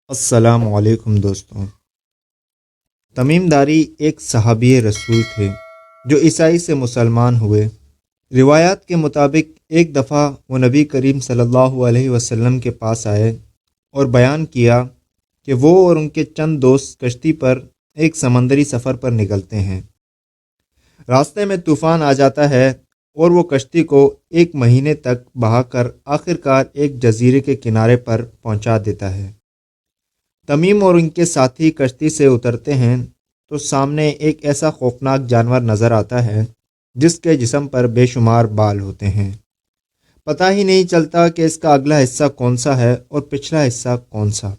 السلام علیکم دوستوں۔ تمیم داری ایک صحابی رسول تھے جو عیسائی سے مسلمان ہوئے۔ روایات کے مطابق ایک دفعہ وہ نبی کریم صلی اللہ علیہ وسلم کے پاس آئے اور بیان کیا کہ وہ اور ان کے چند دوست کشتی پر ایک سمندری سفر پر نکلتے ہیں۔ راستے میں طوفان آ جاتا ہے اور وہ کشتی کو 1 مہینے تک بہا کر آخرکار ایک جزیرے کے کنارے پر پہنچا دیتا ہے۔ تمیم اور ان کے ساتھی کشتی سے اترتے ہیں تو سامنے ایک ایسا خوفناک جانور نظر آتا ہے جس کے جسم پر بے شمار بال ہوتے ہیں۔ پتہ ہی نہیں چلتا کہ اس کا اگلا حصہ کون سا ہے اور پچھلا حصہ کون سا۔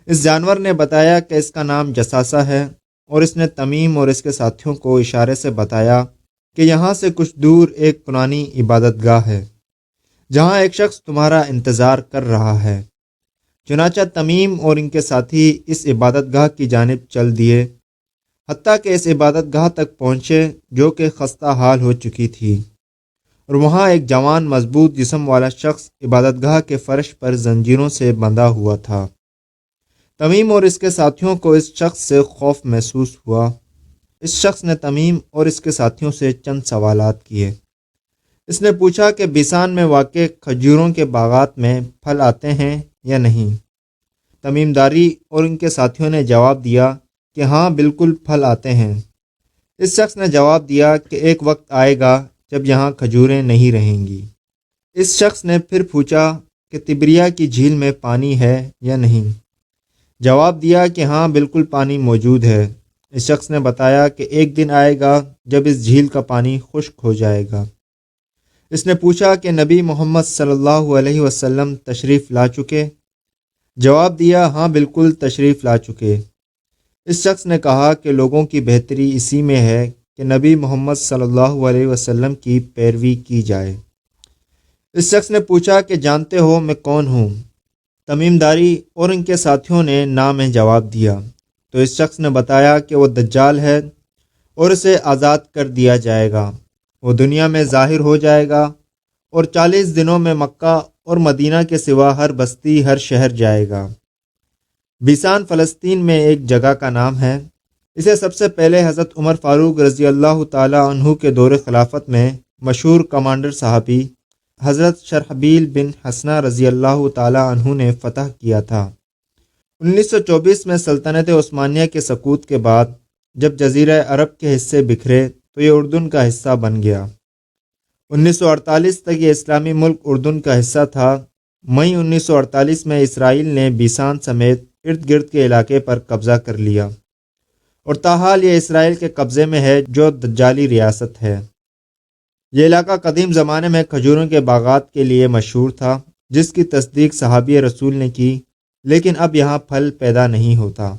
اس جانور نے بتایا کہ اس کا نام جساسہ ہے اور اس نے تمیم اور اس کے ساتھیوں کو اشارے سے بتایا کہ یہاں سے کچھ دور ایک پرانی عبادت گاہ ہے جہاں ایک شخص تمہارا انتظار کر رہا ہے۔ چنانچہ تمیم اور ان کے ساتھی اس عبادت گاہ کی جانب چل دیے، حتیٰ کہ اس عبادت گاہ تک پہنچے جو کہ خستہ حال ہو چکی تھی، اور وہاں ایک جوان مضبوط جسم والا شخص عبادت گاہ کے فرش پر زنجیروں سے بندھا ہوا تھا۔ تمیم اور اس کے ساتھیوں کو اس شخص سے خوف محسوس ہوا۔ اس شخص نے تمیم اور اس کے ساتھیوں سے چند سوالات کیے۔ اس نے پوچھا کہ بیسان میں واقع کھجوروں کے باغات میں پھل آتے ہیں یا نہیں۔ تمیم داری اور ان کے ساتھیوں نے جواب دیا کہ ہاں، بالکل پھل آتے ہیں۔ اس شخص نے جواب دیا کہ ایک وقت آئے گا جب یہاں کھجوریں نہیں رہیں گی۔ اس شخص نے پھر پوچھا کہ تبریہ کی جھیل میں پانی ہے یا نہیں۔ جواب دیا کہ ہاں، بالکل پانی موجود ہے۔ اس شخص نے بتایا کہ ایک دن آئے گا جب اس جھیل کا پانی خشک ہو جائے گا۔ اس نے پوچھا کہ نبی محمد صلی اللہ علیہ وسلم تشریف لا چکے؟ جواب دیا ہاں، بالکل تشریف لا چکے۔ اس شخص نے کہا کہ لوگوں کی بہتری اسی میں ہے کہ نبی محمد صلی اللہ علیہ وسلم کی پیروی کی جائے۔ اس شخص نے پوچھا کہ جانتے ہو میں کون ہوں؟ تمیم داری اور ان کے ساتھیوں نے نام جواب دیا تو اس شخص نے بتایا کہ وہ دجال ہے اور اسے آزاد کر دیا جائے گا۔ وہ دنیا میں ظاہر ہو جائے گا اور 40 دنوں میں مکہ اور مدینہ کے سوا ہر بستی ہر شہر جائے گا۔ بیسان فلسطین میں ایک جگہ کا نام ہے۔ اسے سب سے پہلے حضرت عمر فاروق رضی اللہ تعالی عنہ کے دور خلافت میں مشہور کمانڈر صحابی حضرت شرحبیل بن حسنہ رضی اللہ تعالی عنہ نے فتح کیا تھا۔ 1924 میں سلطنت عثمانیہ کے سقوط کے بعد جب جزیرہ عرب کے حصے بکھرے تو یہ اردن کا حصہ بن گیا۔ 1948 تک یہ اسلامی ملک اردن کا حصہ تھا۔ مئی 1948 میں اسرائیل نے بیسان سمیت ارد گرد کے علاقے پر قبضہ کر لیا اور تاحال یہ اسرائیل کے قبضے میں ہے جو دجالی ریاست ہے۔ یہ علاقہ قدیم زمانے میں کھجوروں کے باغات کے لیے مشہور تھا جس کی تصدیق صحابی رسول نے کی، لیکن اب یہاں پھل پیدا نہیں ہوتا۔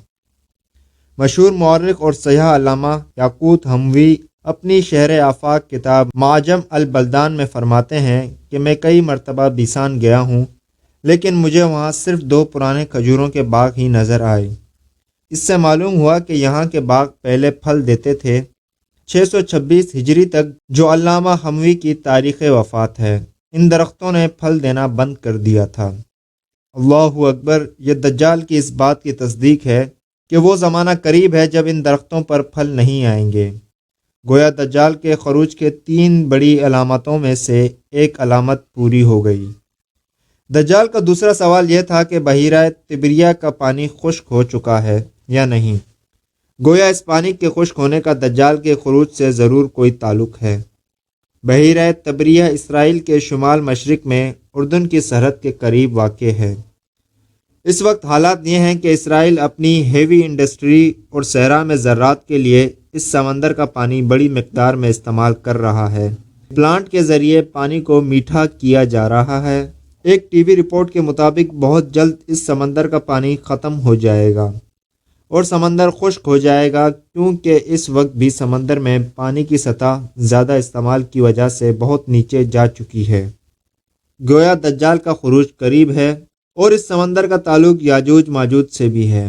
مشہور مورخ اور سیاح علامہ یاقوت حموی اپنی شہر آفاق کتاب معجم البلدان میں فرماتے ہیں کہ میں کئی مرتبہ بیسان گیا ہوں، لیکن مجھے وہاں صرف 2 پرانے کھجوروں کے باغ ہی نظر آئے۔ اس سے معلوم ہوا کہ یہاں کے باغ پہلے پھل دیتے تھے۔ 626 ہجری تک جو علامہ حموی کی تاریخ وفات ہے، ان درختوں نے پھل دینا بند کر دیا تھا۔ اللہ اکبر! یہ دجال کی اس بات کی تصدیق ہے کہ وہ زمانہ قریب ہے جب ان درختوں پر پھل نہیں آئیں گے۔ گویا دجال کے خروج کے 3 بڑی علامتوں میں سے ایک علامت پوری ہو گئی۔ دجال کا دوسرا سوال یہ تھا کہ بحیرہ تبریہ کا پانی خشک ہو چکا ہے یا نہیں۔ گویا اس پانی کے خشک ہونے کا دجال کے خروج سے ضرور کوئی تعلق ہے۔ بحیرہ تبریہ اسرائیل کے شمال مشرق میں اردن کی سرحد کے قریب واقع ہے۔ اس وقت حالات یہ ہیں کہ اسرائیل اپنی ہیوی انڈسٹری اور صحرا میں زراعت کے لیے اس سمندر کا پانی بڑی مقدار میں استعمال کر رہا ہے۔ پلانٹ کے ذریعے پانی کو میٹھا کیا جا رہا ہے۔ ایک ٹی وی رپورٹ کے مطابق بہت جلد اس سمندر کا پانی ختم ہو جائے گا اور سمندر خشک ہو جائے گا، کیونکہ اس وقت بھی سمندر میں پانی کی سطح زیادہ استعمال کی وجہ سے بہت نیچے جا چکی ہے۔ گویا دجال کا خروج قریب ہے اور اس سمندر کا تعلق یاجوج ماجوج سے بھی ہے۔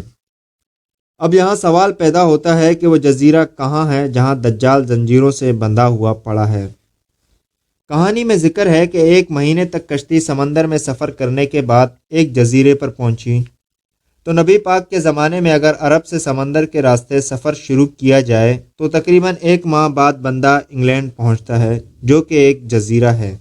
اب یہاں سوال پیدا ہوتا ہے کہ وہ جزیرہ کہاں ہے جہاں دجال زنجیروں سے بندھا ہوا پڑا ہے۔ کہانی میں ذکر ہے کہ 1 مہینے تک کشتی سمندر میں سفر کرنے کے بعد ایک جزیرے پر پہنچی۔ تو نبی پاک کے زمانے میں اگر عرب سے سمندر کے راستے سفر شروع کیا جائے تو تقریباً 1 ماہ بعد بندہ انگلینڈ پہنچتا ہے، جو کہ ایک جزیرہ ہے۔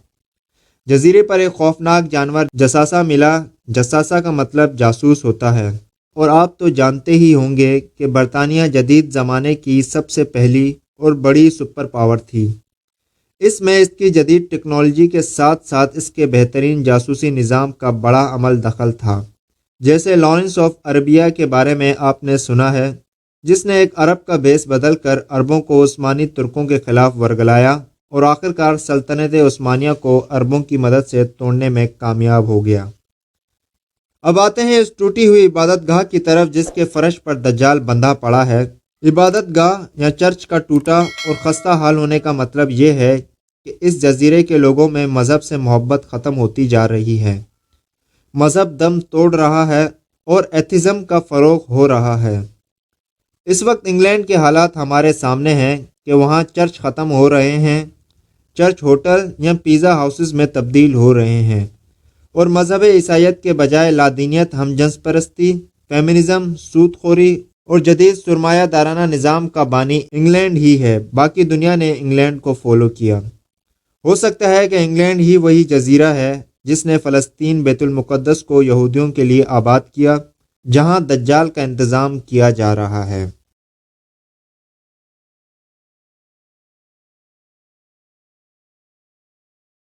جزیرے پر ایک خوفناک جانور جساسا ملا۔ جساسا کا مطلب جاسوس ہوتا ہے، اور آپ تو جانتے ہی ہوں گے کہ برطانیہ جدید زمانے کی سب سے پہلی اور بڑی سپر پاور تھی۔ اس میں اس کی جدید ٹیکنالوجی کے ساتھ ساتھ اس کے بہترین جاسوسی نظام کا بڑا عمل دخل تھا۔ جیسے لارنس آف عربیہ کے بارے میں آپ نے سنا ہے، جس نے ایک عرب کا بیس بدل کر عربوں کو عثمانی ترکوں کے خلاف ورگلایا اور آخرکار سلطنت عثمانیہ کو عربوں کی مدد سے توڑنے میں کامیاب ہو گیا۔ اب آتے ہیں اس ٹوٹی ہوئی عبادت گاہ کی طرف جس کے فرش پر دجال بندھا پڑا ہے۔ عبادت گاہ یا چرچ کا ٹوٹا اور خستہ حال ہونے کا مطلب یہ ہے کہ اس جزیرے کے لوگوں میں مذہب سے محبت ختم ہوتی جا رہی ہے۔ مذہب دم توڑ رہا ہے اور ایتھزم کا فروغ ہو رہا ہے۔ اس وقت انگلینڈ کے حالات ہمارے سامنے ہیں کہ وہاں چرچ ختم ہو رہے ہیں، چرچ ہوٹل یا پیزا ہاؤسز میں تبدیل ہو رہے ہیں، اور مذہب عیسائیت کے بجائے لادینیت، ہم جنس پرستی، فیمنزم، سود خوری اور جدید سرمایہ دارانہ نظام کا بانی انگلینڈ ہی ہے۔ باقی دنیا نے انگلینڈ کو فالو کیا۔ ہو سکتا ہے کہ انگلینڈ ہی وہی جزیرہ ہے جس نے فلسطین بیت المقدس کو یہودیوں کے لیے آباد کیا، جہاں دجال کا انتظام کیا جا رہا ہے۔